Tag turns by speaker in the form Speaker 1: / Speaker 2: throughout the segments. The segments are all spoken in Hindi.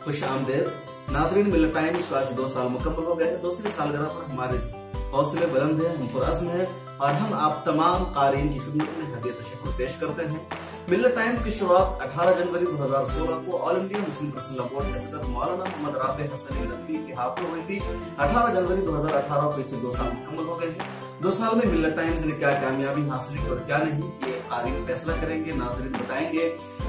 Speaker 1: खुश आमदेद नाजरीन। मिल्लत टाइम्स को आज 2 साल मुकम्मल हो गए हैं। दूसरी सालगिरह पर हमारे हौसले बुलंद है, हम पुरअज़्म है और हम आप तमाम क़ारीन की खिदमत में हदीयत तशक्कुर पेश करते हैं। मिल्लत टाइम्स की शुरुआत 18 जनवरी 2016 को all India Muslim personal board के सदर मौलाना मोहम्मद राबे हसन नदवी के हाथों हुई थी। 18 जनवरी 2018 को इसे 2 साल मुकम्मल हो गए हैं। 2 साल में मिल्लत टाइम्स ने क्या कामयाबी हासिल की और क्या नहीं, ये क़ारीन फैसला करेंगे, नाज़रीन बताएंगे।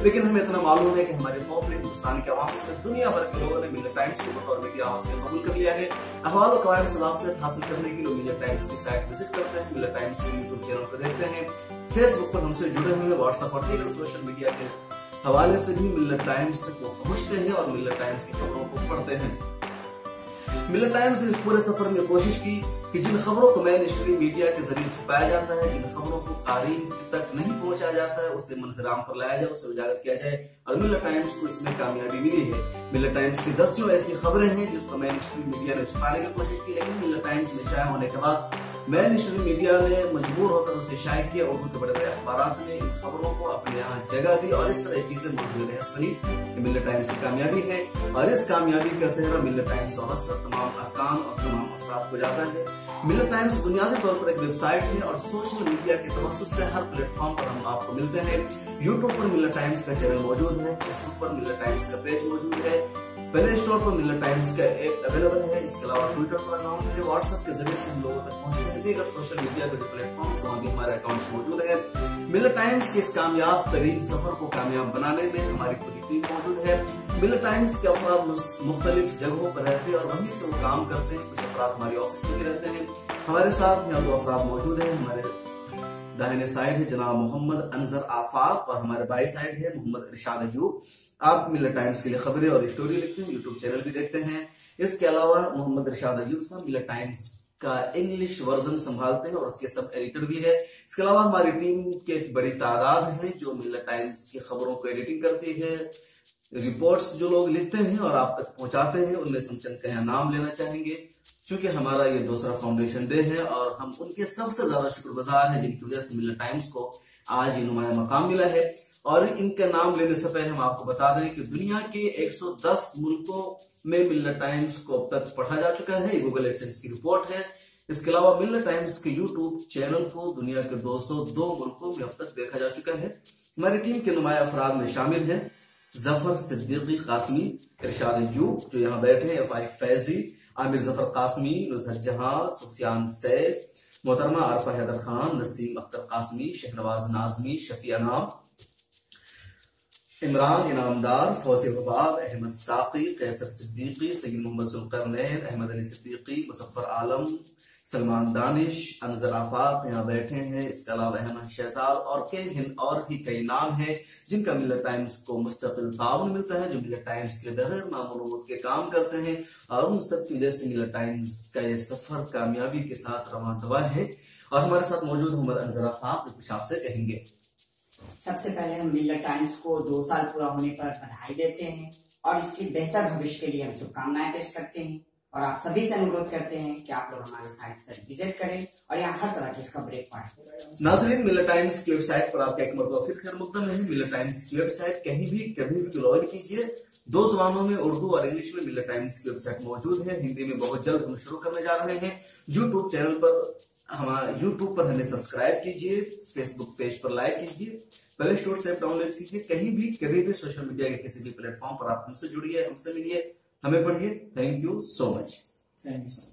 Speaker 1: लेकिन हमें इतना मालूम है कि हमारे कौम ने, हिंदुस्तान के अवाम से दुनिया भर के लोगों ने मिल्लत टाइम्स को बतौर मीडिया हाउस के कबूल कर लिया है। अहवाल और क़वाइद सदाक़त हासिल करने के लिए मिल्लत टाइम्स की साइट विजिट करते हैं, मिल्लत टाइम्स के यूट्यूब चैनल को देखते हैं, फेसबुक पर हमसे जुड़े हुए, व्हाट्सएप और दीगर सोशल मीडिया के हवाले से भी मिल्लत टाइम्स तक वो पहुंचते हैं और मिल्लत टाइम्स की खबरों को पढ़ते हैं। मिल्लत टाइम्स ने इस पूरे सफर में कोशिश की कि जिन खबरों को मेन स्ट्रीम मीडिया के जरिए छुपाया जाता है, जिन खबरों को क़ारीन तक नहीं पहुंचाया जाता है, उसे मंजराम पर लाया जाए, उसे उजागर किया जाए और मिल्लत टाइम्स को इसमें कामयाबी मिली है। मिल्लत टाइम्स की दसियों ऐसी खबरें हैं जिसको मेन स्ट्रीम मीडिया ने छुपाने की कोशिश की, लेकिन मिल्लत टाइम्स में शाया होने के बाद मेन स्ट्रीम मीडिया ने मजबूर होकर उसे शाया किया। उर्दू के बड़े बड़े अखबार ने इन खबरों को अपने यहाँ जगह दी और इस तरह चीजें मौजूद बनी। मिल्लत टाइम्स की कामयाबी है और इस कामयाबी का सेहरा मिल्लत टाइम्स से वाबस्ता तमाम अरकान और तमाम अफराद को जाता है। मिल्लत टाइम्स बुनियादी तौर पर एक वेबसाइट है और सोशल मीडिया के तवज्जुह से हर प्लेटफॉर्म पर हम आपको मिलते हैं। यूट्यूब पर मिल्लत टाइम्स का चैनल मौजूद है, फेसबुक पर मिल्लत टाइम्स का पेज मौजूद है, प्ले स्टोर पर मिल्लत टाइम्स का ऐप अवेलेबल है। इसके अलावा ट्विटर पर अकाउंट है, व्हाट्सएप के जरिए से हम लोगों तक पहुंचते हैं। दीगर सोशल मीडिया के जो प्लेटफॉर्म वहां भी हमारे अकाउंट मौजूद है। मिल्लत टाइम्स के इस कामयाब तरीन सफर को कामयाब बनाने में हमारी पूरी टीम मौजूद है। मिल्लत टाइम्स के अफराद मुख्तलिफ जगहों पर रहते हैं और वहीं से वो काम करते हैं। कुछ अफराद हमारे ऑफिस में भी रहते हैं। हमारे साथ यहाँ 2 अफराद मौजूद हैं। हमारे दाहिने साइड है जनाब मोहम्मद अनजर आफाक और हमारे बाई साइड है मोहम्मद इरशाद अयूब। आप मिल्लत टाइम्स के लिए खबरें और स्टोरी लिखते हैं, यूट्यूब चैनल भी देखते हैं। इसके अलावा मोहम्मद इरशाद अयूब साहब मिल्लत टाइम्स का इंग्लिश वर्जन संभालते हैं और उसके सब एडिटर भी है। इसके अलावा हमारी टीम की एक बड़ी तादाद है जो मिल्लत टाइम्स की खबरों को एडिटिंग करती है। रिपोर्ट्स जो लोग लिखते हैं और आप तक पहुंचाते हैं, उनमें से हम चंद का यहाँ नाम लेना चाहेंगे क्योंकि हमारा ये दूसरा फाउंडेशन डे है और हम उनके सबसे ज्यादा शुक्रगुजार हैं जिनकी वजह से मिल्लत टाइम्स को आज ये नुमाया मकाम मिला है। और इनका नाम लेने से पहले हम आपको बता दें कि दुनिया के 110 मुल्कों में मिल्लत टाइम्स को अब तक पढ़ा जा चुका है। ये गूगल एडसेंस की रिपोर्ट है। इसके अलावा मिल्लत टाइम्स के यूट्यूब चैनल को दुनिया के 202 मुल्कों में अब तक देखा जा चुका है। हमारी टीम के नुमाया अफराद में शामिल है जफर सिद्दीकी कासमी, इरशाद अयूब जो यहाँ बैठे हैं, फैजी, आमिर जफर कासमी, नुसरत जहां, सुफियान सैफ, मोहतरमा आरफा हैदर खान, नसीम अख्तर कासमी, शहनवाज नाजमी, शफी अनाम, इमरान इनामदार, फौजी हुबाब, अहमद साकी, कैसर सिद्दीकी, सईद मोहम्मद जुल्करनैन, अहमद अली सिद्दीकी, मुजफ्फर आलम, सलमान दानिश, अनजर आफाक यहाँ बैठे हैं। इसके अलावा अहमद शहजाद और भी कई नाम हैं जिनका मिल्लत टाइम्स को मुस्तकिल ताउन मिलता है, जो मिल्लत टाइम्स के बगैर मामूलूद के काम करते हैं और उन सब की वजह से मिल्लत टाइम्स का ये सफर कामयाबी के साथ रवां दवा है। और हमारे साथ मौजूद मोहम्मद अनजर आफाक कुछ आपसे कहेंगे।
Speaker 2: सबसे पहले हम मिल्लत टाइम्स को 2 साल पूरा होने पर बधाई देते हैं और इसके बेहतर भविष्य के लिए हम शुभकामनाएं पेश करते हैं और आप सभी से अनुरोध करते हैं कि आप लोग हमारे साइट पर विजिट करें और यहाँ हर तरह की खबरें पढ़ें।
Speaker 1: नाज़रीन, मिल्लत टाइम्स की वेबसाइट पर आपका एक मरतबा फिर खैर मुकदम है। मिल्लत टाइम्स की वेबसाइट कहीं भी कभी भी लॉग इन कीजिए। 2 ज़बानों में, उर्दू और इंग्लिश में मिल्लत टाइम्स की वेबसाइट मौजूद है। हिंदी में बहुत जल्द हम शुरू करने जा रहे हैं। यूट्यूब चैनल पर यूट्यूब पर हमें सब्सक्राइब कीजिए, फेसबुक पेज पर लाइक कीजिए, प्ले स्टोर से डाउनलोड कीजिए। कहीं भी कभी भी सोशल मीडिया के किसी भी प्लेटफॉर्म पर आप हमसे जुड़िए, हमसे मिलिए, हमें पढ़िए। Thank you so much.
Speaker 2: Thank you so much.